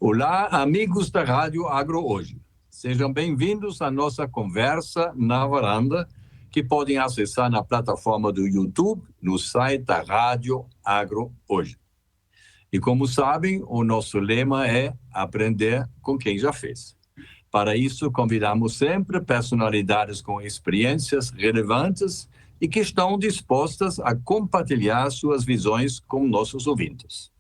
Olá, amigos da Rádio Agro Hoje. Sejam bem-vindos à nossa conversa na varanda, que podem acessar na plataforma do YouTube, no site da Rádio Agro Hoje. E como sabem, o nosso lema é aprender com quem já fez. Para isso, convidamos sempre personalidades com experiências relevantes e que estão dispostas a compartilhar suas visões com nossos ouvintes.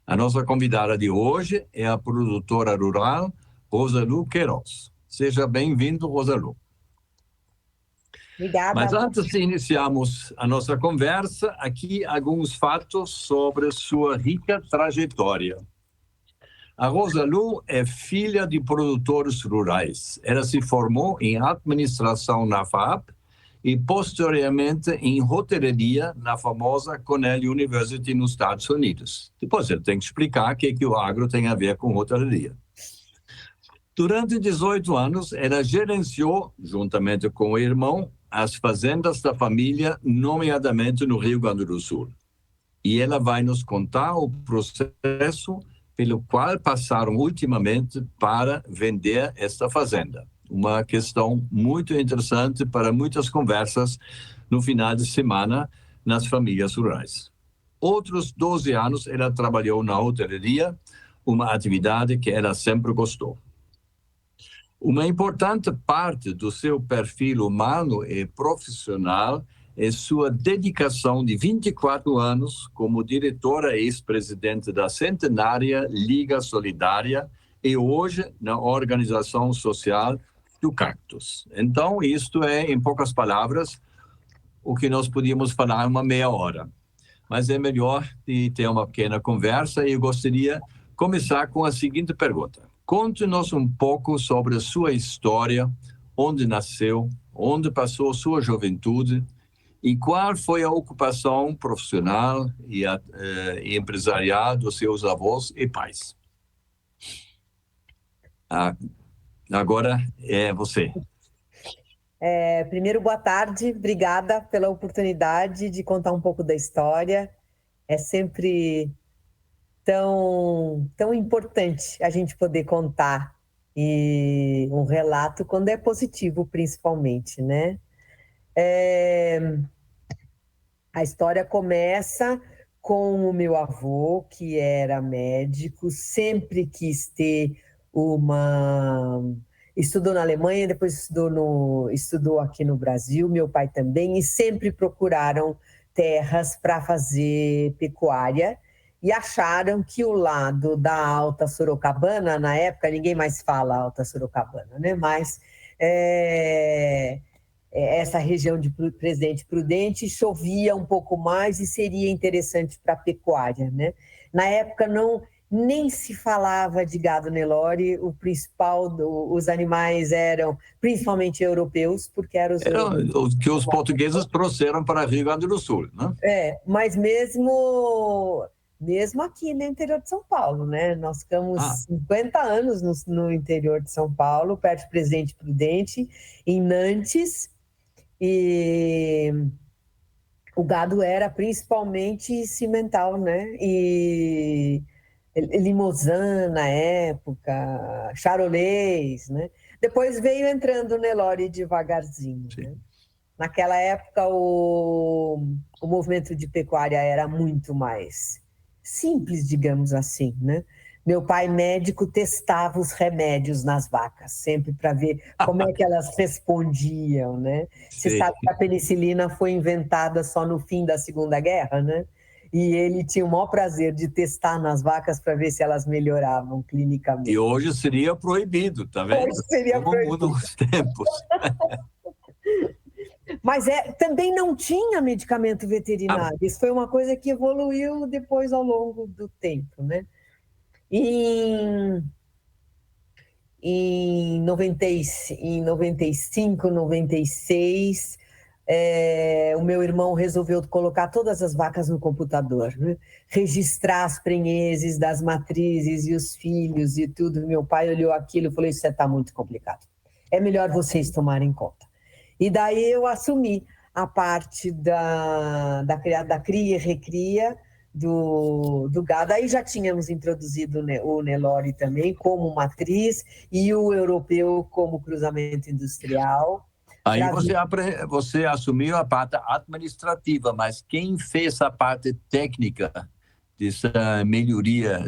A nossa convidada de hoje é a produtora rural Rosalu Queiroz. Seja bem-vindo, Rosalu. Obrigada. Mas antes de iniciarmos a nossa conversa, aqui alguns fatos sobre sua rica trajetória. A Rosalu é filha de produtores rurais. Ela se formou em administração na FAP e, posteriormente, em hotelaria na famosa Cornell University nos Estados Unidos. Depois ele tem que explicar o que o agro tem a ver com hotelaria. Durante 18 anos, ela gerenciou, juntamente com o irmão, as fazendas da família, nomeadamente no Rio Grande do Sul. E ela vai nos contar o processo pelo qual passaram ultimamente para vender esta fazenda. Uma questão muito interessante para muitas conversas no final de semana nas famílias rurais. Outros 12 anos ela trabalhou na hotelaria, uma atividade que ela sempre gostou. Uma importante parte do seu perfil humano e profissional é sua dedicação de 24 anos como diretora e ex-presidente da centenária Liga Solidária e hoje na organização social do Cactus. Então, isto é, em poucas palavras, o que nós podíamos falar uma meia hora. Mas é melhor de ter uma pequena conversa e eu gostaria de começar com a seguinte pergunta. Conte-nos um pouco sobre a sua história, onde nasceu, onde passou sua juventude e qual foi a ocupação profissional e empresarial dos seus avós e pais. Agora é você. Primeiro, boa tarde. Obrigada pela oportunidade de contar um pouco da história. É sempre tão importante a gente poder contar e um relato quando é positivo, principalmente, né? A história começa com o meu avô, que era médico, sempre quis ter estudou na Alemanha, depois estudou aqui no Brasil, meu pai também, e sempre procuraram terras para fazer pecuária, e acharam que o lado da Alta Sorocabana, na época, ninguém mais fala Alta Sorocabana, né? Mas essa região de Presidente Prudente chovia um pouco mais e seria interessante para a pecuária, né? Na época nem se falava de gado Nelore, o principal, os animais eram principalmente europeus, porque eram os que os portugueses trouxeram para Rio Grande do Sul, né? Mas mesmo aqui no interior de São Paulo, né? Nós ficamos 50 anos no interior de São Paulo, perto de Presidente Prudente, em Nantes, e o gado era principalmente cimental, né? E Limousin na época, Charolês, né? Depois veio entrando o Nelore devagarzinho, né? Naquela época o movimento de pecuária era muito mais simples, digamos assim, né? Meu pai médico testava os remédios nas vacas, sempre para ver como é que elas respondiam, né? Você sabe que a penicilina foi inventada só no fim da Segunda Guerra, né? E ele tinha o maior prazer de testar nas vacas para ver se elas melhoravam clinicamente. E hoje seria proibido, tá vendo? Hoje seria como mudam os tempos. Mas também não tinha medicamento veterinário. Isso foi uma coisa que evoluiu depois ao longo do tempo, né? Em 95, 96, o meu irmão resolveu colocar todas as vacas no computador, né? Registrar as prenheses das matrizes e os filhos e tudo. Meu pai olhou aquilo e falou, isso está muito complicado. É melhor vocês tomarem conta. E daí eu assumi a parte da cria e recria do gado. Aí já tínhamos introduzido o Nelore também como matriz e o europeu como cruzamento industrial. Aí você assumiu a parte administrativa, mas quem fez a parte técnica dessa melhoria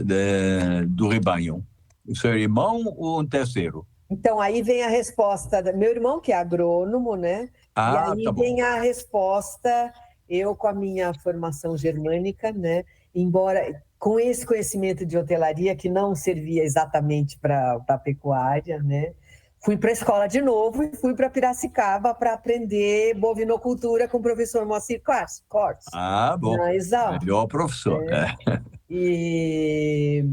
do rebanho? O seu irmão ou um terceiro? Então, aí vem a resposta do meu irmão, que é agrônomo, né? E aí tá vem bom. a resposta, eu com a minha formação germânica, né? Embora com esse conhecimento de hotelaria, que não servia exatamente para a pecuária, né? Fui para a escola de novo e fui para Piracicaba para aprender bovinocultura com o professor Moacir Cortes. Bom. Na Exalc. Melhor professor. E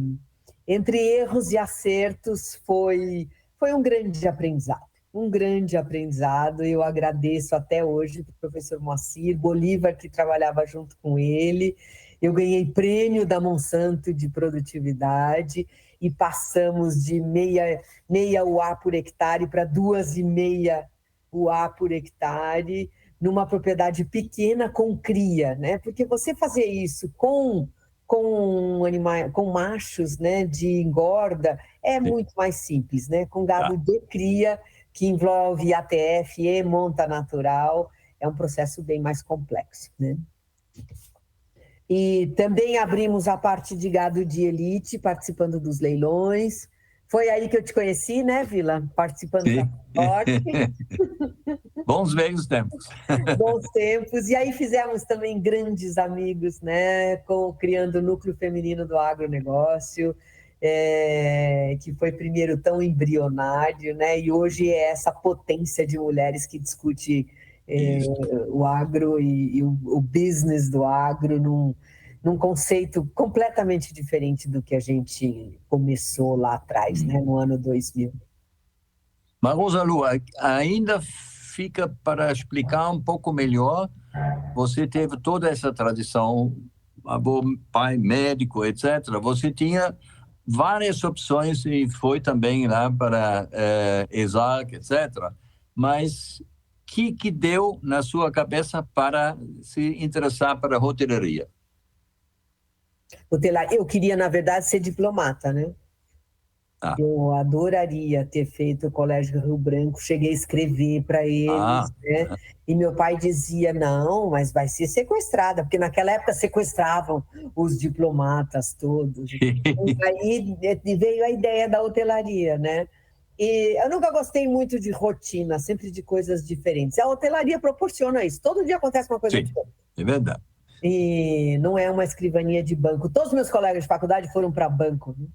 entre erros e acertos foi um grande aprendizado. Um grande aprendizado. Eu agradeço até hoje o professor Moacir, Bolívar, que trabalhava junto com ele. Eu ganhei prêmio da Monsanto de produtividade e passamos de meia UA por hectare para 2,5 UA por hectare, numa propriedade pequena com cria, né? Porque você fazer isso com machos, né, de engorda, é muito mais simples, né? Com gado de cria, que envolve ATF e monta natural, é um processo bem mais complexo, né? E também abrimos a parte de gado de elite, participando dos leilões. Foi aí que eu te conheci, né, Vila? Participando da sorte. Bons velhos tempos. Bons tempos. E aí fizemos também grandes amigos, né? Criando o núcleo feminino do agronegócio, que foi primeiro tão embrionário, né? E hoje é essa potência de mulheres que discute o agro e o business do agro num conceito completamente diferente do que a gente começou lá atrás, né? No ano 2000. Mas, Rosalu, ainda fica para explicar um pouco melhor. Você teve toda essa tradição, avô, pai, médico, etc. Você tinha várias opções e foi também lá para Exalc, etc. Mas o que deu na sua cabeça para se interessar para a hotelaria? Eu queria, na verdade, ser diplomata, né? Eu adoraria ter feito o Colégio Rio Branco, cheguei a escrever para eles, né? E meu pai dizia, não, mas vai ser sequestrada, porque naquela época sequestravam os diplomatas todos. E aí veio a ideia da hotelaria, né? E eu nunca gostei muito de rotina, sempre de coisas diferentes. A hotelaria proporciona isso, todo dia acontece uma coisa diferente. É verdade. E não é uma escrivania de banco. Todos os meus colegas de faculdade foram para banco, né?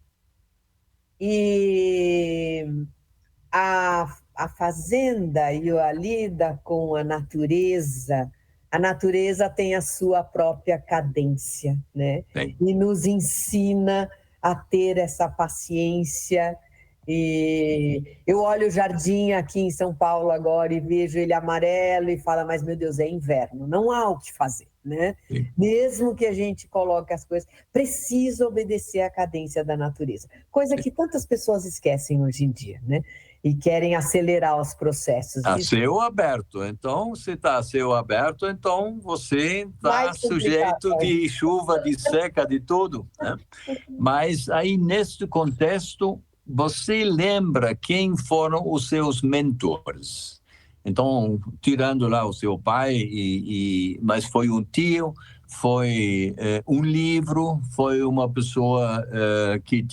E a fazenda e a lida com a natureza tem a sua própria cadência, né? Sim. E nos ensina a ter essa paciência. E eu olho o jardim aqui em São Paulo agora e vejo ele amarelo e falo, mas meu Deus, é inverno, não há o que fazer, né? Sim. Mesmo que a gente coloque as coisas, precisa obedecer à cadência da natureza, coisa que tantas pessoas esquecem hoje em dia, né? E querem acelerar os processos. A céu aberto. Então, se está a céu aberto, então você está sujeito de chuva, de seca, de tudo, né? Mas aí, neste contexto, você lembra quem foram os seus mentores? Então, tirando lá o seu pai, mas foi um tio, foi um livro, foi uma pessoa que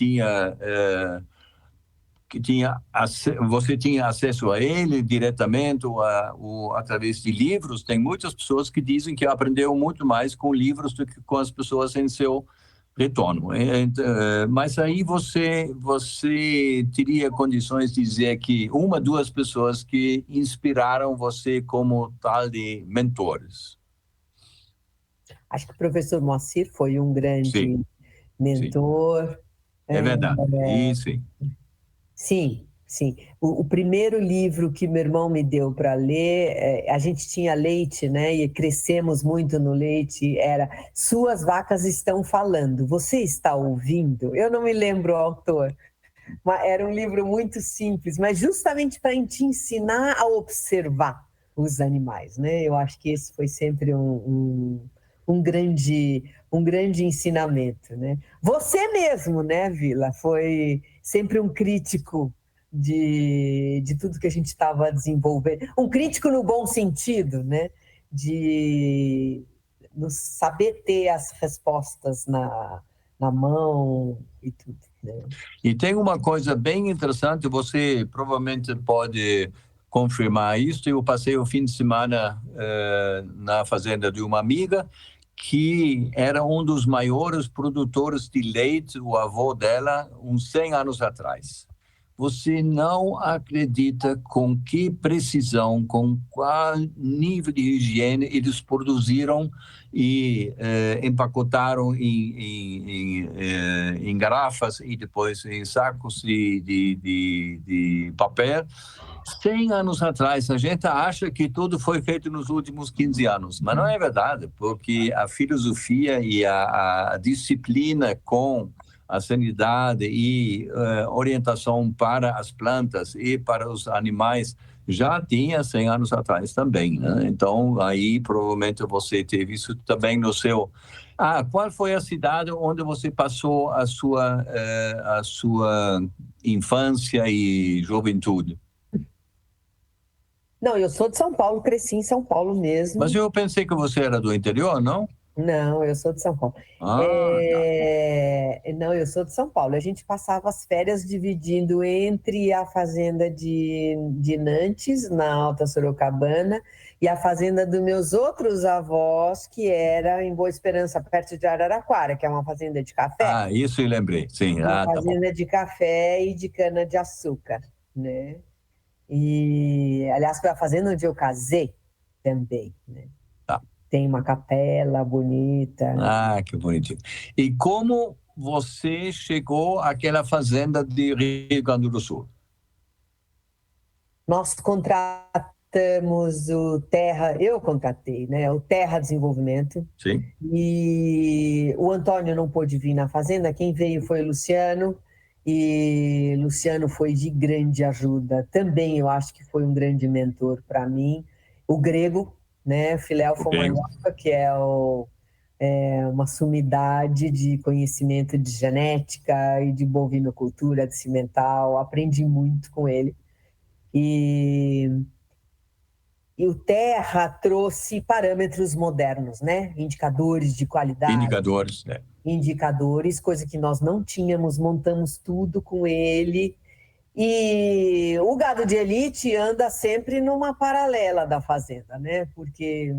você tinha acesso a ele diretamente ou através de livros. Tem muitas pessoas que dizem que aprendeu muito mais com livros do que com as pessoas em seu retorno. Mas aí você teria condições de dizer que duas pessoas que inspiraram você como tal de mentores? Acho que o professor Moacir foi um grande mentor. Sim. É verdade. Isso. Sim, sim. O primeiro livro que meu irmão me deu para ler, a gente tinha leite, né? E crescemos muito no leite, era Suas Vacas Estão Falando. Você está ouvindo? Eu não me lembro o autor. Era um livro muito simples, mas justamente para te ensinar a observar os animais, né? Eu acho que esse foi sempre um um grande ensinamento, né? Você mesmo, né, Vila, foi sempre um crítico de tudo que a gente estava desenvolvendo. Um crítico no bom sentido, né? De saber ter as respostas na mão e tudo, né? E tem uma coisa bem interessante, você provavelmente pode confirmar isso. Eu passei o fim de semana na fazenda de uma amiga, que era um dos maiores produtores de leite, o avô dela, uns 100 anos atrás. Você não acredita com que precisão, com qual nível de higiene eles produziram e empacotaram em garrafas e depois em sacos de papel. 100 anos atrás, a gente acha que tudo foi feito nos últimos 15 anos, mas não é verdade, porque a filosofia e a disciplina com a sanidade e orientação para as plantas e para os animais já tinha 100 anos atrás também, né? Então, aí provavelmente você teve isso também no seu... qual foi a cidade onde você passou a sua infância e juventude? Não, eu sou de São Paulo, cresci em São Paulo mesmo. Mas eu pensei que você era do interior, não? Não, eu sou de São Paulo. Não, eu sou de São Paulo. A gente passava as férias dividindo entre a fazenda de Nantes, na Alta Sorocabana, e a fazenda dos meus outros avós, que era em Boa Esperança, perto de Araraquara, que é uma fazenda de café. Isso eu lembrei, sim. Uma fazenda de café e de cana-de-açúcar, né? E, aliás, foi a fazenda onde eu casei também, né? Tem uma capela bonita. Que bonitinho. E como você chegou àquela fazenda de Rio Grande do Sul? Nós contratamos o Terra, eu contratei, né? O Terra Desenvolvimento. Sim. E o Antônio não pôde vir na fazenda, quem veio foi o Luciano, e Luciano foi de grande ajuda. Também eu acho que foi um grande mentor para mim. O Grego, né? Filéu Fomanhoca, que é uma sumidade de conhecimento de genética e de bovinocultura, de cimental. Aprendi muito com ele. E o Terra trouxe parâmetros modernos, né? Indicadores de qualidade. Indicadores, né? Indicadores, coisa que nós não tínhamos, montamos tudo com ele. E o gado de elite anda sempre numa paralela da fazenda, né? Porque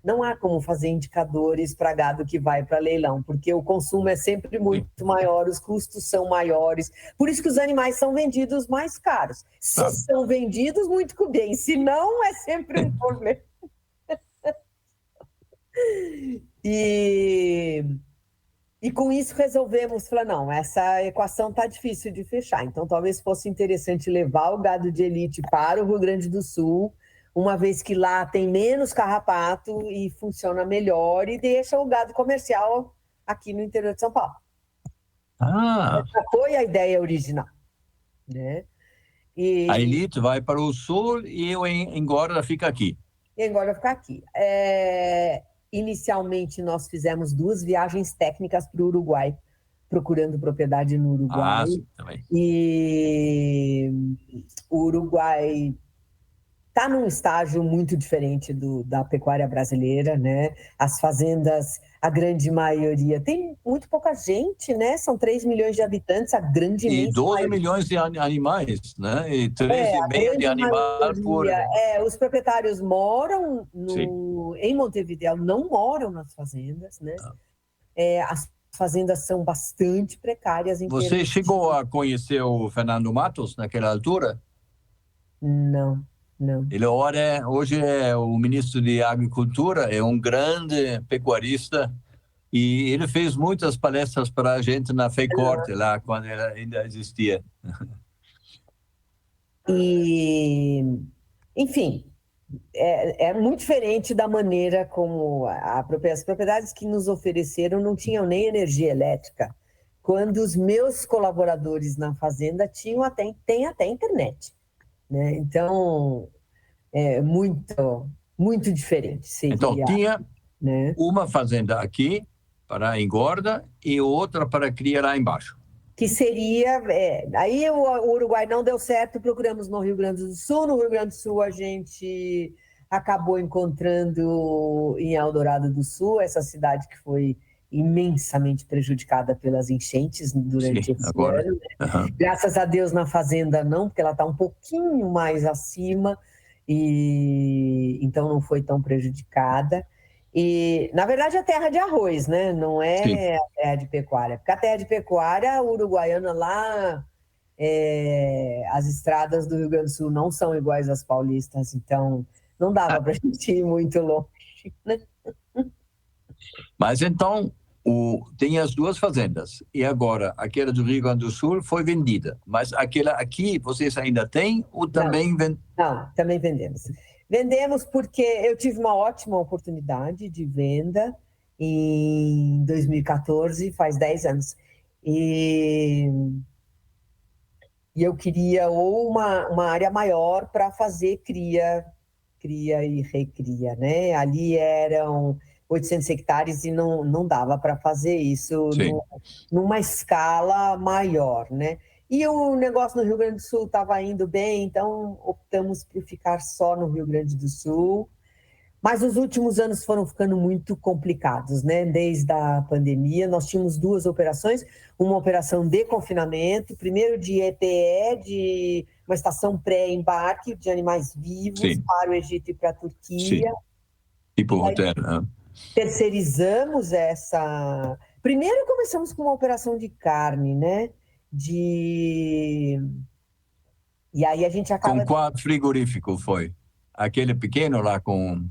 não há como fazer indicadores para gado que vai para leilão, porque o consumo é sempre muito maior, os custos são maiores. Por isso que os animais são vendidos mais caros. Se são vendidos, muito bem. Se não, é sempre um problema. E com isso resolvemos, falar, não, essa equação está difícil de fechar, então talvez fosse interessante levar o gado de elite para o Rio Grande do Sul, uma vez que lá tem menos carrapato e funciona melhor, e deixa o gado comercial aqui no interior de São Paulo. Essa foi a ideia original, né? A elite vai para o sul e o engorda fica aqui. E engorda fica aqui. Inicialmente, nós fizemos 2 viagens técnicas para o Uruguai, procurando propriedade no Uruguai. Sim, também. E o Uruguai está num estágio muito diferente da pecuária brasileira, né? As fazendas, a grande maioria, tem muito pouca gente, né? São 3 milhões de habitantes, a grande E 12 maioria. milhões de animais, né? E 3,5 de animal por... Os proprietários moram em Montevidéu, não moram nas fazendas, né? As fazendas são bastante precárias. Você chegou a conhecer o Fernando Matos naquela altura? Não. Ele hoje é o ministro de Agricultura, é um grande pecuarista e ele fez muitas palestras para a gente na FECORTE, lá quando ela ainda existia. Enfim, é muito diferente da maneira como as propriedades que nos ofereceram não tinham nem energia elétrica, quando os meus colaboradores na fazenda têm até internet, né? Então, é muito diferente. Então, né? Uma fazenda aqui para engorda e outra para criar lá embaixo. Que seria... aí o Uruguai não deu certo, procuramos no Rio Grande do Sul. No Rio Grande do Sul a gente acabou encontrando em Eldorado do Sul, essa cidade que foi imensamente prejudicada pelas enchentes durante esse ano. Né? Uhum. Graças a Deus na fazenda não, porque ela está um pouquinho mais acima, e então não foi tão prejudicada. E, na verdade, é terra de arroz, né? Não é a terra de pecuária. Porque a terra de pecuária uruguaiana lá, as estradas do Rio Grande do Sul não são iguais às paulistas, então não dava para a gente ir muito longe, né? Mas então, tem as duas fazendas. E agora, aquela do Rio Grande do Sul foi vendida. Mas aquela aqui, vocês ainda têm ou também vendem? Não, também vendemos. Vendemos porque eu tive uma ótima oportunidade de venda em 2014, faz 10 anos. E eu queria ou uma área maior para fazer cria e recria, né? Ali eram 800 hectares e não dava para fazer isso numa escala maior, né? E o negócio no Rio Grande do Sul estava indo bem, então optamos por ficar só no Rio Grande do Sul. Mas os últimos anos foram ficando muito complicados, né? Desde a pandemia, nós tínhamos duas operações, uma operação de confinamento, primeiro de EPE, de uma estação pré-embarque de animais vivos para o Egito e para a Turquia. Sim. Tipo roteiro, né? Terceirizamos essa... Primeiro começamos com uma operação de carne, né? E aí a gente acaba... Com qual frigorífico foi? Aquele pequeno lá com...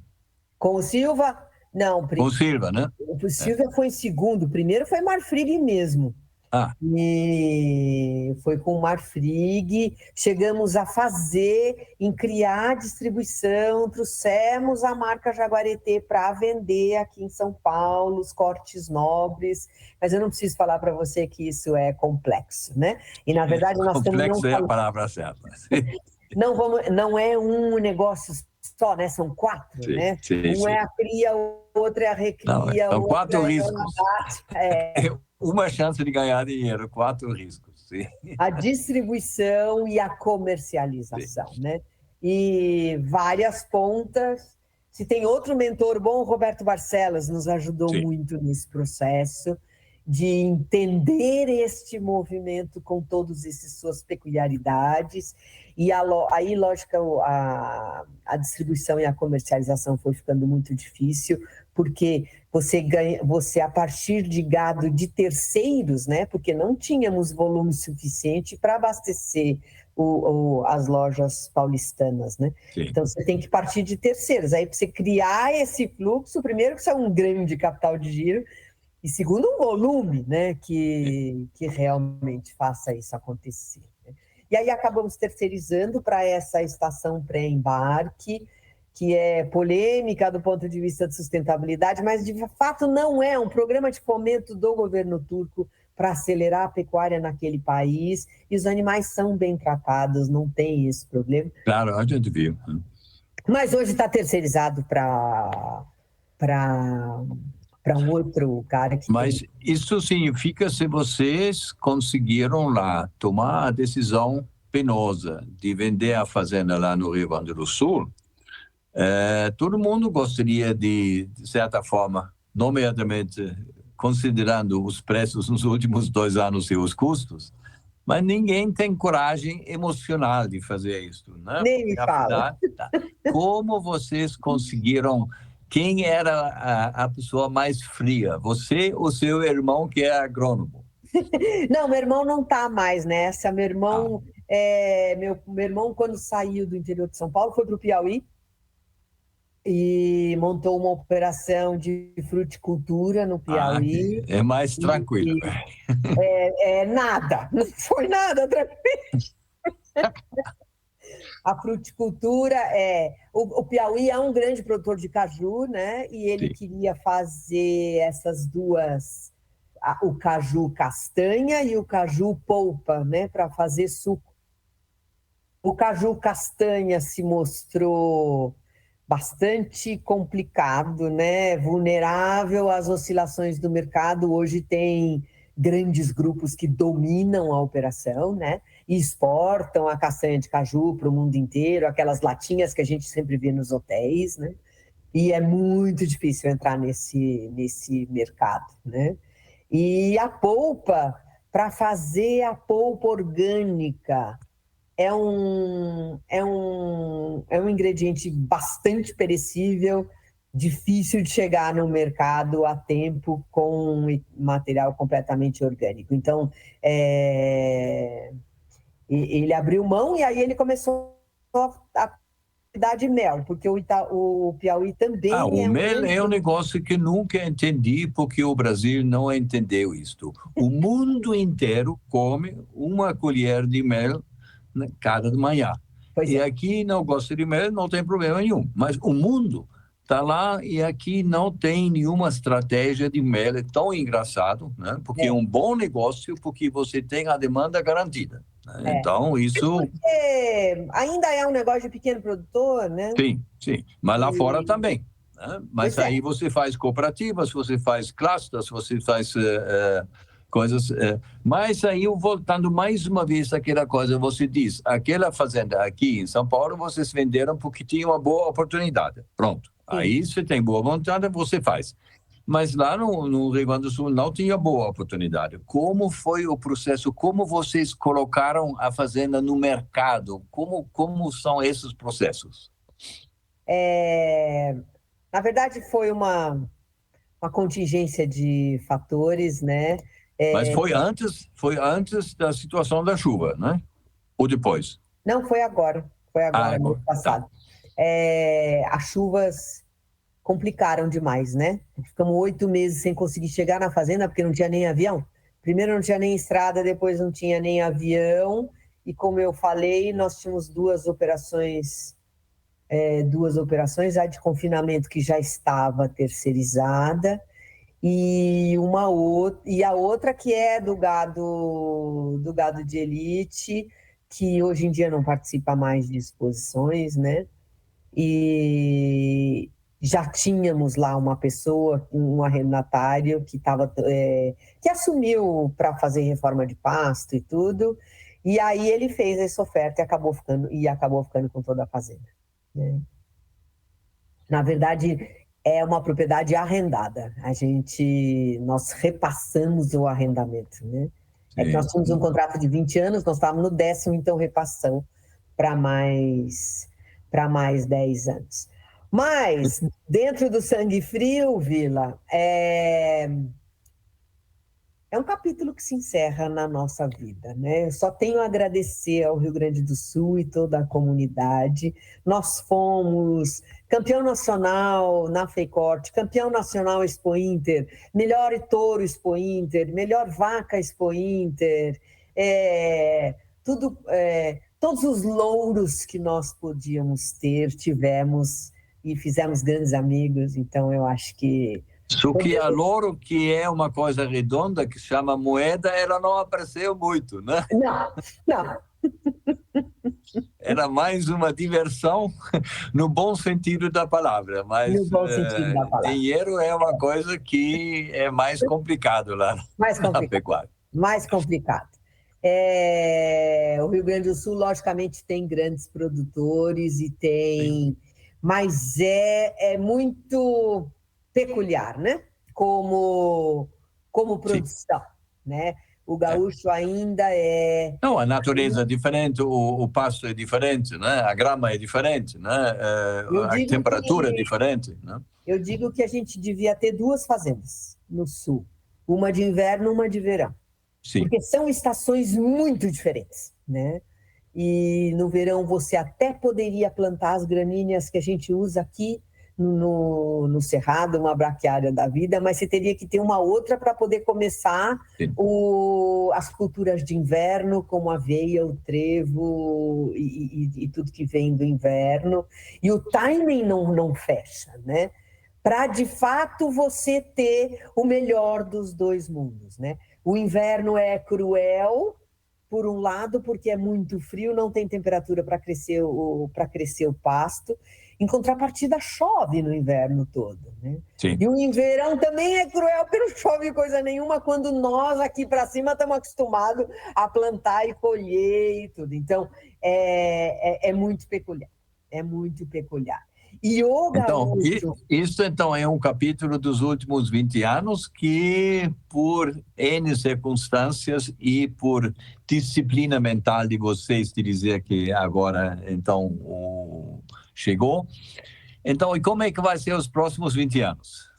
Com o Silva? Não. Com o Silva, né? O Silva foi em segundo. O primeiro foi Marfrig mesmo. E foi com o Marfrig. Chegamos a criar distribuição, trouxemos a marca Jaguareté para vender aqui em São Paulo, os cortes nobres. Mas eu não preciso falar para você que isso é complexo, né? E, na verdade, nós complexo é a palavra certa. Não é um negócio só, né? São 4, né? É a cria, o outro é a recria. São 4 riscos. É uma chance de ganhar dinheiro, 4 riscos. Sim. A distribuição e a comercialização, né? E várias pontas. Se tem outro mentor bom, o Roberto Barcelos nos ajudou muito nesse processo de entender este movimento com todas essas suas peculiaridades. E aí, lógico, a distribuição e a comercialização foi ficando muito difícil, porque você a partir de gado de terceiros, né? Porque não tínhamos volume suficiente para abastecer as lojas paulistanas, né? Então você tem que partir de terceiros. Aí para você criar esse fluxo, primeiro que isso é um grande capital de giro, e segundo um volume, né? Que realmente faça isso acontecer. Né? E aí acabamos terceirizando para essa estação pré-embarque, que é polêmica do ponto de vista de sustentabilidade, mas de fato não é um programa de fomento do governo turco para acelerar a pecuária naquele país, e os animais são bem tratados, não tem esse problema. Claro, a gente viu. Mas hoje está terceirizado para um outro cara que Mas isso significa se vocês conseguiram lá tomar a decisão penosa de vender a fazenda lá no Rio Grande do Sul, todo mundo gostaria de certa forma, nomeadamente considerando os preços nos últimos 2 anos e os custos, mas ninguém tem coragem emocional de fazer isso, né? Nem me fala. Como vocês conseguiram? Quem era a pessoa mais fria? Você ou seu irmão, que é agrônomo? Não, meu irmão não está mais nessa. Meu irmão, meu irmão, quando saiu do interior de São Paulo, foi para o Piauí e montou uma operação de fruticultura no Piauí. É mais tranquilo. Nada, não foi nada tranquilo. A fruticultura o Piauí é um grande produtor de caju, né? E ele queria fazer essas duas, o caju castanha e o caju polpa, né? Para fazer suco. O caju castanha se mostrou bastante complicado, né? Vulnerável às oscilações do mercado. Hoje tem grandes grupos que dominam a operação, né? E exportam a castanha de caju para o mundo inteiro, aquelas latinhas que a gente sempre vê nos hotéis, né? E é muito difícil entrar nesse mercado, né? E a polpa, para fazer a polpa orgânica, é um ingrediente bastante perecível, difícil de chegar no mercado a tempo com material completamente orgânico. Então, ele abriu mão e aí ele começou a cuidar de mel, porque o Piauí também O é um mel grande... é um negócio que nunca entendi porque o Brasil não entendeu isto. O mundo inteiro come uma colher de mel cada manhã. Pois E é. aqui não gosta de mel, não tem problema nenhum. Mas o mundo está lá e aqui não tem nenhuma estratégia de mel. É tão engraçado, né? Porque é um bom negócio, porque você tem a demanda garantida. Né? Então, isso... Porque ainda é um negócio de pequeno produtor, né? Sim, sim. Mas lá fora também. Né? Mas aí você faz cooperativas, você faz clusters, você faz coisas. Mas aí, voltando mais uma vez àquela coisa, você diz, aquela fazenda aqui em São Paulo, vocês venderam porque tinha uma boa oportunidade. Pronto. Sim. Aí você tem boa vontade, você faz. Mas lá no Rio Grande do Sul não tinha boa oportunidade. Como foi o processo? Como vocês colocaram a fazenda no mercado? Como são esses processos? Na verdade, foi uma contingência de fatores, né? Mas foi antes da situação da chuva, né? Ou depois? Não, foi agora, no ano passado. As chuvas complicaram demais, né? Ficamos 8 meses sem conseguir chegar na fazenda, porque não tinha nem avião. Primeiro não tinha nem estrada, depois não tinha nem avião. E como eu falei, nós tínhamos duas operações, a de confinamento que já estava terceirizada, e a outra que é do gado de elite, que hoje em dia não participa mais de exposições, né? E já tínhamos lá uma pessoa, um arrendatário que assumiu para fazer reforma de pasto e tudo, e aí ele fez essa oferta e acabou ficando com toda a fazenda, né? Na verdade, é uma propriedade arrendada. Nós repassamos o arrendamento, né? É que nós tínhamos um contrato de 20 anos, nós estávamos no 10º, então repassamos para mais 10 anos. Mas, dentro do Sangue Frio, Vila, é um capítulo que se encerra na nossa vida, né? Eu só tenho a agradecer ao Rio Grande do Sul e toda a comunidade. Nós fomos campeão nacional na FEICORT, campeão nacional Expo Inter, melhor touro Expo Inter, melhor vaca Expo Inter, todos os louros que nós podíamos ter, tivemos e fizemos grandes amigos. Então, eu acho que... Só que a louro, que é uma coisa redonda, que se chama moeda, ela não apareceu muito, né? Não. Era mais uma diversão, no bom sentido da palavra, mas no bom sentido da palavra. Dinheiro é uma coisa que é mais complicado lá na pecuária. Mais complicado. O Rio Grande do Sul, logicamente, tem grandes produtores e tem... Mas é muito peculiar, né? Como produção, né? O gaúcho ainda é... Não, a natureza é diferente, o pasto é diferente, né? A grama é diferente, né? A temperatura é diferente, né? Eu digo que a gente devia ter 2 fazendas no sul, uma de inverno e uma de verão. Sim. Porque são estações muito diferentes, né? E no verão você até poderia plantar as gramíneas que a gente usa aqui no Cerrado, uma braquiária da vida, mas você teria que ter uma outra para poder começar as culturas de inverno, como a aveia, o trevo e tudo que vem do inverno. E o timing não fecha, né? Para, de fato, você ter o melhor dos 2 mundos, né? O inverno é cruel, por um lado, porque é muito frio, não tem temperatura para crescer o pasto. Em contrapartida, chove no inverno todo, né? Sim. E o verão também é cruel, porque não chove coisa nenhuma quando nós aqui para cima estamos acostumados a plantar e colher e tudo. Então, é muito peculiar. É muito peculiar. E o Então, gaúcho... isso então é um capítulo dos últimos 20 anos que, por N circunstâncias e por disciplina mental de vocês de dizer que agora, então, chegou. Então, e como é que vai ser os próximos 20 anos?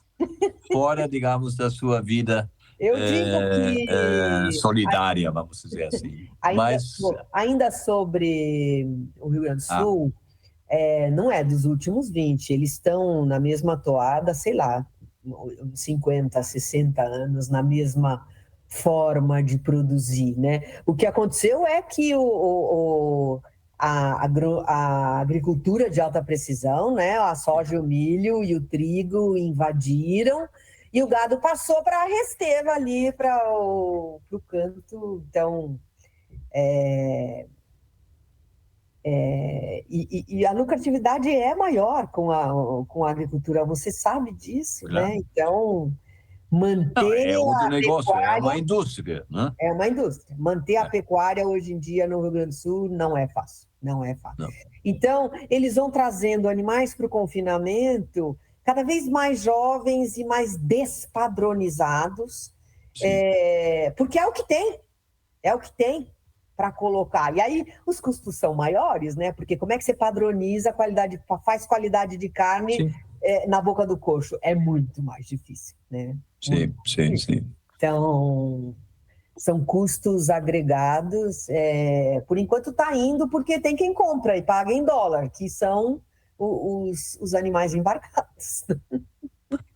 Fora, digamos, da sua vida Eu digo que... solidária, vamos dizer assim. Ainda sobre o Rio Grande do Sul... não é dos últimos 20, eles estão na mesma toada, sei lá, 50, 60 anos, na mesma forma de produzir, né? O que aconteceu é que a agricultura de alta precisão, né? A soja, o milho e o trigo invadiram e o gado passou para a Resteva ali, para o canto, então... E a lucratividade é maior com a agricultura, você sabe disso, Claro. né? Então, Não, manter é outro a negócio, pecuária... é uma indústria, né? É uma indústria. Manter a pecuária hoje em dia no Rio Grande do Sul não é fácil, não é fácil. Não. Então, eles vão trazendo animais para o confinamento cada vez mais jovens e mais despadronizados, porque é o que tem para colocar. E aí os custos são maiores, né? Porque como é que você padroniza a qualidade, faz qualidade de carne na boca do coxo? É muito mais difícil, né? Sim. Então, são custos agregados. Por enquanto está indo porque tem quem compra e paga em dólar, que são os animais embarcados.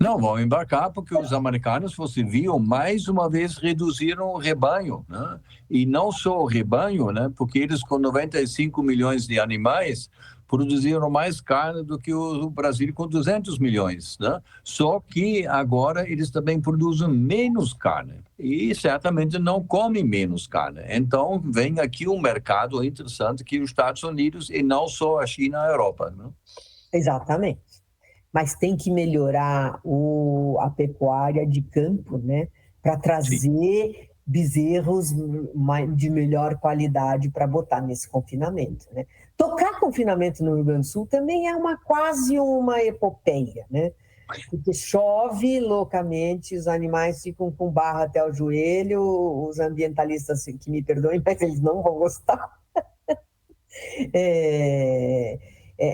Não, vão embarcar porque os americanos, você viu, mais uma vez reduziram o rebanho, né? E não só o rebanho, né? Porque eles com 95 milhões de animais produziram mais carne do que o Brasil com 200 milhões, né? Só que agora eles também produzem menos carne e certamente não comem menos carne. Então vem aqui um mercado interessante que os Estados Unidos e não só a China e a Europa, né? Exatamente. Mas tem que melhorar a pecuária de campo, né? Para trazer bezerros de melhor qualidade para botar nesse confinamento, né? Tocar confinamento no Rio Grande do Sul também é quase uma epopeia, né? Porque chove loucamente, os animais ficam com barro até o joelho, os ambientalistas que me perdoem, mas eles não vão gostar.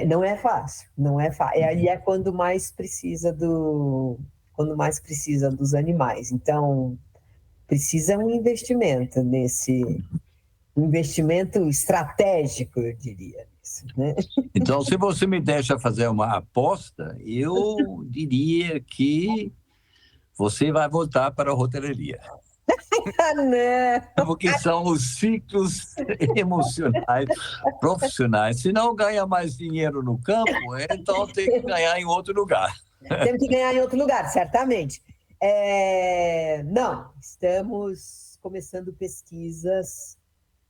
Não é fácil, não é fácil. E é quando mais precisa dos animais. Então, precisa um investimento um investimento estratégico, eu diria. Né? Então, se você me deixa fazer uma aposta, eu diria que você vai voltar para a hotelaria. Não. Porque são os ciclos emocionais, profissionais. Se não ganha mais dinheiro no campo, então tem que ganhar em outro lugar. Temos que ganhar em outro lugar, certamente. Não, estamos começando pesquisas.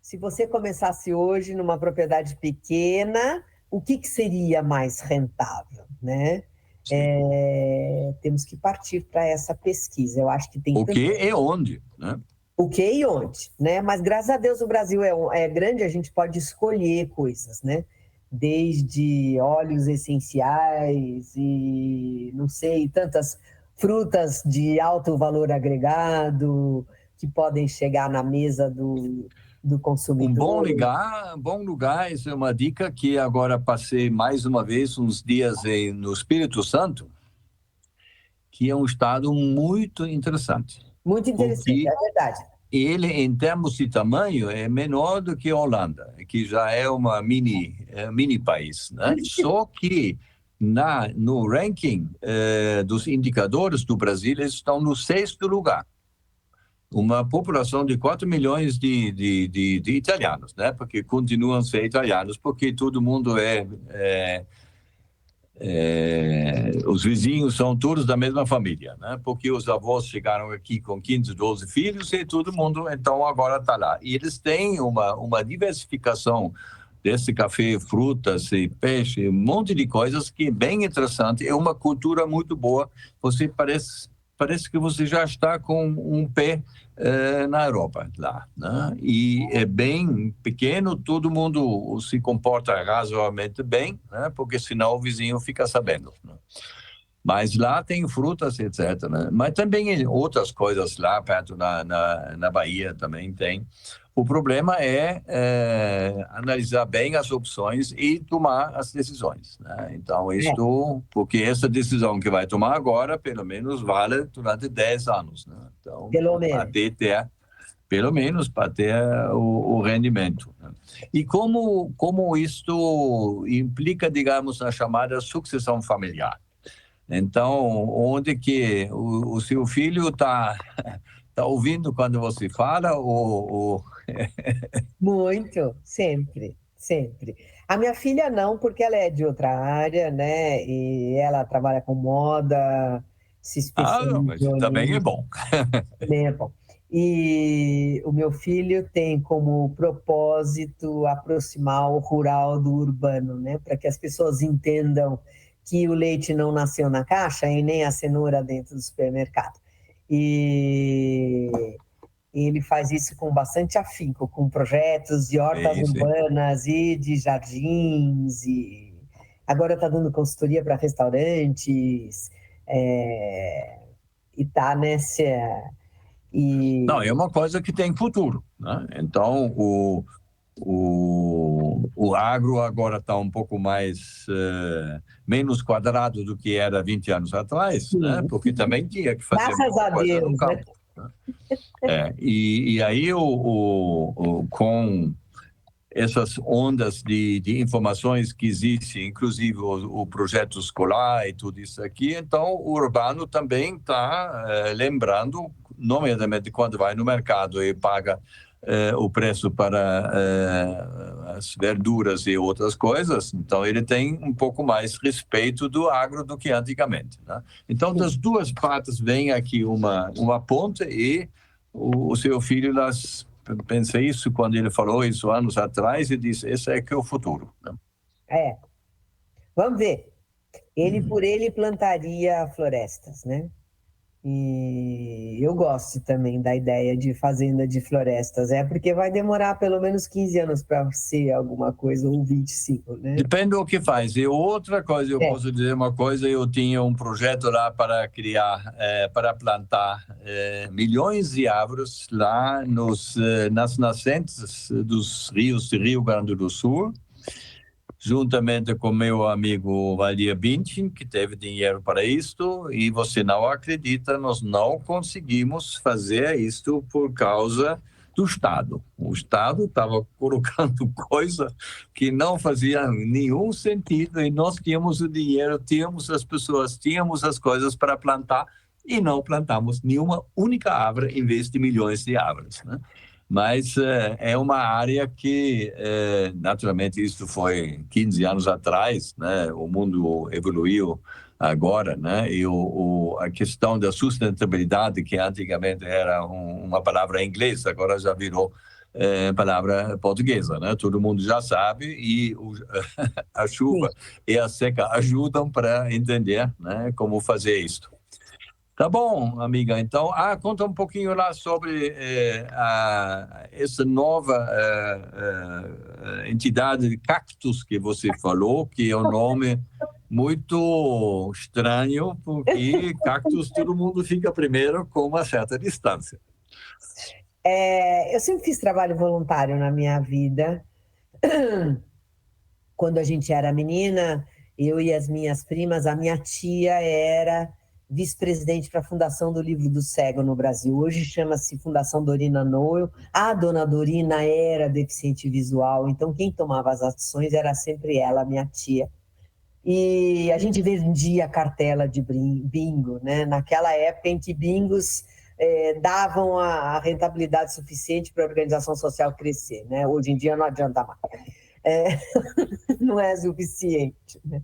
Se você começasse hoje numa propriedade pequena, o que seria mais rentável, né? Temos que partir para essa pesquisa. Eu acho que tem o que e onde, né? O que e onde, né? Mas graças a Deus o Brasil é grande, a gente pode escolher coisas, né? Desde óleos essenciais e, não sei, tantas frutas de alto valor agregado que podem chegar na mesa do consumidor. Um bom lugar, isso é uma dica que agora passei mais uma vez uns dias no Espírito Santo, que é um estado muito interessante. Muito interessante, é verdade. Ele, em termos de tamanho, é menor do que a Holanda, que já é uma mini país, né? Só que no ranking dos indicadores do Brasil, eles estão no 6º lugar. Uma população de 4 milhões de italianos, né? Porque continuam a ser italianos, porque todo mundo os vizinhos são todos da mesma família, né? Porque os avós chegaram aqui com 15, 12 filhos e todo mundo, então, agora está lá. E eles têm uma diversificação desse café, frutas e peixe, um monte de coisas que é bem interessante. É uma cultura muito boa. Você parece que você já está com um pé na Europa lá, né? E é bem pequeno, todo mundo se comporta razoavelmente bem, né? Porque senão o vizinho fica sabendo, né? Mas lá tem frutas, etc., né? Mas também outras coisas lá perto na Bahia também tem. O problema é analisar bem as opções e tomar as decisões, né? Então, porque essa decisão que vai tomar agora, pelo menos, vale durante 10 anos, né? Então, Pelo menos. Pelo menos para ter o rendimento, né? E como isto implica, digamos, na chamada sucessão familiar. Então, onde que o seu filho está ouvindo quando você fala ou... Muito, sempre, sempre. A minha filha não, porque ela é de outra área, né? E ela trabalha com moda, se não, mas especializou também é nisso, bom. também é bom. E o meu filho tem como propósito aproximar o rural do urbano, né? Para que as pessoas entendam que o leite não nasceu na caixa e nem a cenoura dentro do supermercado. E ele faz isso com bastante afinco, com projetos de hortas Sim. urbanas e de jardins. E agora está dando consultoria para restaurantes. E está nessa... Não, é uma coisa que tem futuro, né? Então, o agro agora está um pouco menos quadrado do que era 20 anos atrás, né? Porque também tinha que fazer Graças muita a coisa no Deus, né? campo, né? E aí, com essas ondas de informações que existem, inclusive o projeto escolar e tudo isso aqui, então o urbano também está lembrando, nomeadamente quando vai no mercado e paga o preço para as verduras e outras coisas, então ele tem um pouco mais respeito do agro do que antigamente, né? Então, das duas partes vem aqui uma ponte e o seu filho pensei isso quando ele falou isso anos atrás e disse, esse é que é o futuro, né? Vamos ver. Ele por ele plantaria florestas, né? E eu gosto também da ideia de fazenda de florestas. Porque vai demorar pelo menos 15 anos para ser alguma coisa, ou 25, né? Depende do que faz. E outra coisa, eu posso dizer uma coisa, eu tinha um projeto lá para criar, para plantar milhões de árvores lá nas nascentes dos rios de Rio Grande do Sul, juntamente com meu amigo Valdir Bintin, que teve dinheiro para isto, e você não acredita, nós não conseguimos fazer isto por causa do Estado. O Estado estava colocando coisa que não fazia nenhum sentido, e nós tínhamos o dinheiro, tínhamos as pessoas, tínhamos as coisas para plantar, e não plantamos nenhuma única árvore em vez de milhões de árvores, né? Mas é uma área que, naturalmente, isso foi 15 anos atrás, né? O mundo evoluiu agora, né? E a questão da sustentabilidade, que antigamente era uma palavra em inglês, agora já virou palavra portuguesa, né? Todo mundo já sabe e a chuva e a seca ajudam para entender, né, como fazer isso. Tá bom, amiga. Então, conta um pouquinho lá sobre essa nova entidade de cactus que você falou, que é um nome muito estranho, porque cactus todo mundo fica primeiro com uma certa distância. Eu sempre fiz trabalho voluntário na minha vida. Quando a gente era menina, eu e as minhas primas, a minha tia era vice-presidente para a Fundação do Livro do Cego no Brasil. Hoje chama-se Fundação Dorina Noel. A dona Dorina era deficiente visual, então quem tomava as ações era sempre ela, minha tia. E a gente vendia cartela de bingo, né? Naquela época em que bingos davam a rentabilidade suficiente para a organização social crescer, né? Hoje em dia não adianta mais. Não é suficiente, né?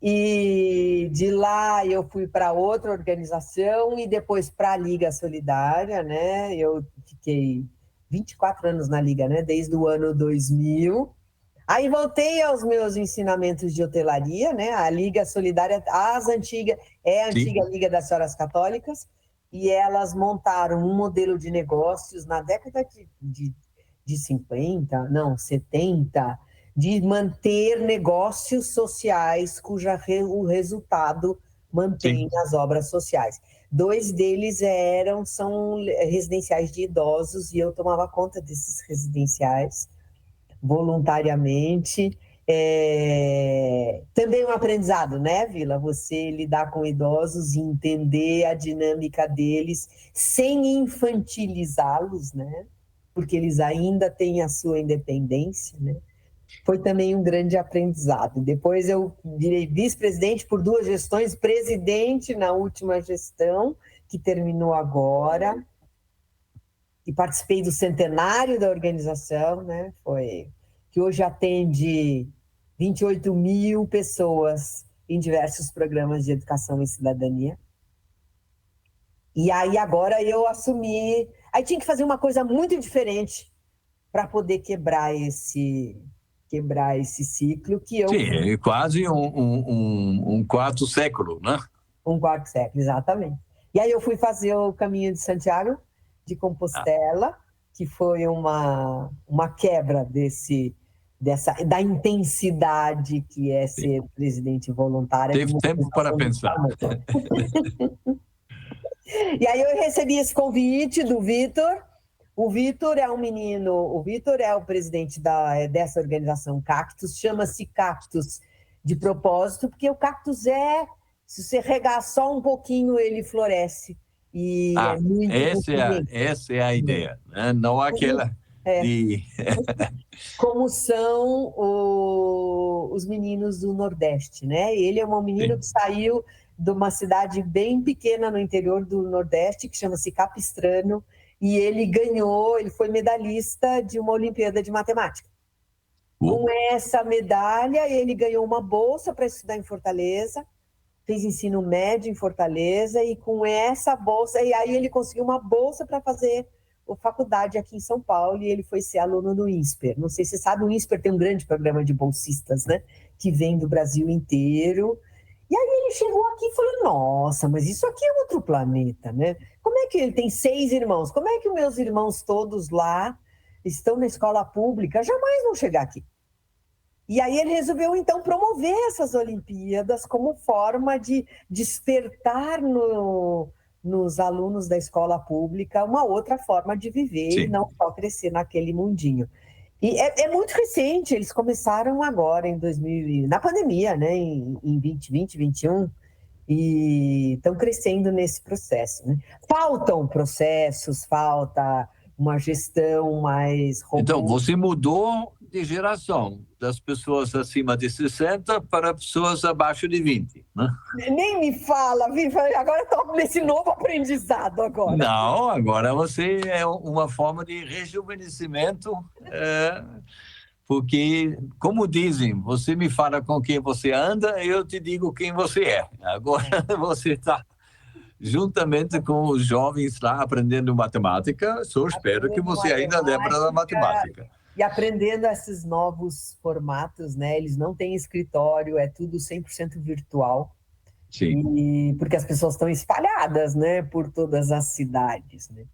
E de lá eu fui para outra organização e depois para a Liga Solidária, né? Eu fiquei 24 anos na Liga, né? Desde o ano 2000 Aí voltei aos meus ensinamentos de hotelaria, né? A Liga Solidária, a antiga Sim, Liga das Senhoras Católicas, e elas montaram um modelo de negócios na década de 50, não, 70, de manter negócios sociais o resultado mantém sim. as obras sociais. Dois deles são residenciais de idosos, e eu tomava conta desses residenciais voluntariamente. Também um aprendizado, né, Vila? Você lidar com idosos e entender a dinâmica deles sem infantilizá-los, né? Porque eles ainda têm a sua independência, né? Foi também um grande aprendizado. Depois eu virei vice-presidente por 2 gestões, presidente na última gestão, que terminou agora, e participei do centenário da organização, né? Que hoje atende 28 mil pessoas em diversos programas de educação e cidadania. E aí agora eu assumi. Aí tinha que fazer uma coisa muito diferente para poder quebrar esse ciclo que eu Sim, é quase um quarto século, né? um quarto século, exatamente. E aí eu fui fazer o Caminho de Santiago de Ah, Compostela, que foi uma quebra da intensidade que é sim. ser presidente voluntária de Teve uma tempo para organização desse pensar. tamanho. E aí eu recebi esse convite do Vitor. O Vitor é um menino, o Vitor é o presidente dessa organização Cactus, chama-se Cactus de propósito, porque o cactus se você regar só um pouquinho, ele floresce. E é Ah, muito nutriente. essa é a ideia, né? Não aquela É, de... como são os meninos do Nordeste, né? Ele é um menino Sim. que saiu de uma cidade bem pequena no interior do Nordeste, que chama-se Capistrano, e ele foi medalhista de uma Olimpíada de Matemática. Com essa medalha, ele ganhou uma bolsa para estudar em Fortaleza, fez ensino médio em Fortaleza, e com essa bolsa, e aí ele conseguiu uma bolsa para fazer faculdade aqui em São Paulo, e ele foi ser aluno no INSPER. Não sei se você sabe, o INSPER tem um grande programa de bolsistas, né? Que vem do Brasil inteiro. E aí ele chegou aqui e falou, nossa, mas isso aqui é outro planeta, né? Como é que ele tem 6 irmãos? Como é que os meus irmãos todos lá estão na escola pública? Jamais vão chegar aqui. E aí ele resolveu, então, promover essas Olimpíadas como forma de despertar nos alunos da escola pública uma outra forma de viver e Sim. não só crescer naquele mundinho. E é muito recente, eles começaram agora, na pandemia, né, em 2020, 2021, e estão crescendo nesse processo, né? Faltam processos, falta uma gestão mais Então, robusta. você mudou de geração, das pessoas acima de 60 para pessoas abaixo de 20, né? Nem me fala, Viva, agora estou nesse novo aprendizado agora. Não, agora você é uma forma de rejuvenescimento, porque, como dizem, você me fala com quem você anda, eu te digo quem você é. Agora você está juntamente com os jovens lá aprendendo matemática, só espero que Aprendendo você ainda lembra da matemática matemática. e aprendendo esses novos formatos, né? Eles não têm escritório, é tudo 100% virtual. Sim. E porque as pessoas estão espalhadas, né, por todas as cidades, né?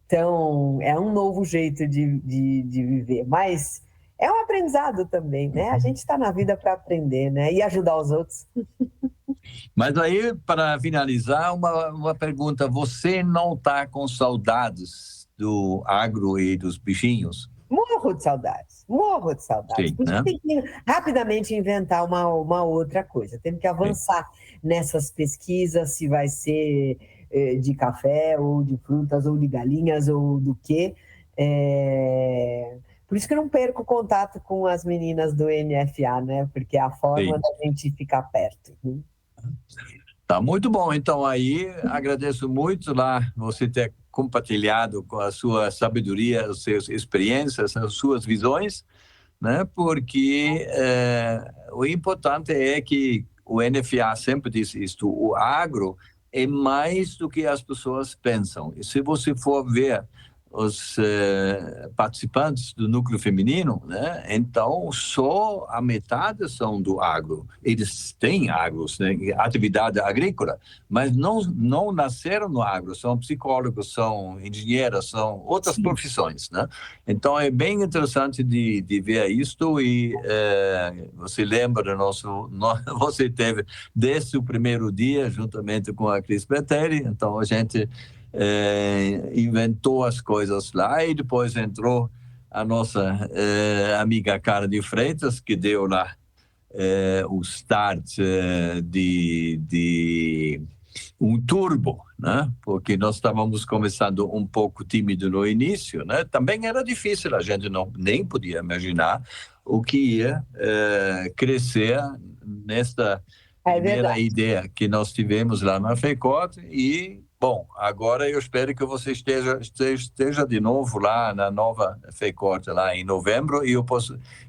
Então, é um novo jeito de viver, mas é um aprendizado também, né? A gente está na vida para aprender, né? E ajudar os outros. Mas aí, para finalizar, uma pergunta. Você não está com saudades do agro e dos bichinhos? Morro de saudades, morro de saudades. Sim, Por isso né? tem que rapidamente inventar uma outra coisa. Temos que Sim. avançar nessas pesquisas, se vai ser de café, ou de frutas, ou de galinhas, ou do quê. Por isso que eu não perco contato com as meninas do NFA, né? Porque é a forma Sim. da gente ficar perto, né? Tá muito bom. Então, aí, agradeço muito lá você ter compartilhado com a sua sabedoria, as suas experiências, as suas visões, né? Porque o importante é que o NFA sempre diz isto, o agro é mais do que as pessoas pensam. E se você for ver os participantes do núcleo feminino, né? Então, só a metade são do agro. Eles têm agros, né? Atividade agrícola, mas não nasceram no agro. São psicólogos, são engenheiros, são outras profissões, né? Então, é bem interessante de ver isto e você lembra você teve desde o primeiro dia, juntamente com a Cris Bertelli, então a gente inventou as coisas lá e depois entrou a nossa amiga Cara de Freitas, que deu lá o start de um turbo, né? Porque nós estávamos começando um pouco tímido no início, né? Também era difícil, a gente nem podia imaginar o que ia crescer nesta primeira ideia que nós tivemos lá na FECOT e, bom, agora eu espero que você esteja de novo lá na nova FECOT lá em novembro e eu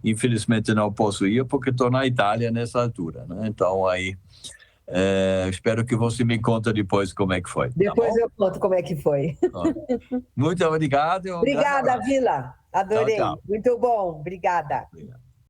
infelizmente não posso ir porque estou na Itália nessa altura, né? Então aí espero que você me conte depois como é que foi. Depois eu conto como é que foi. Muito obrigado. Obrigada, Vila. Adorei. Tchau, tchau. Muito bom. Obrigada. Obrigado.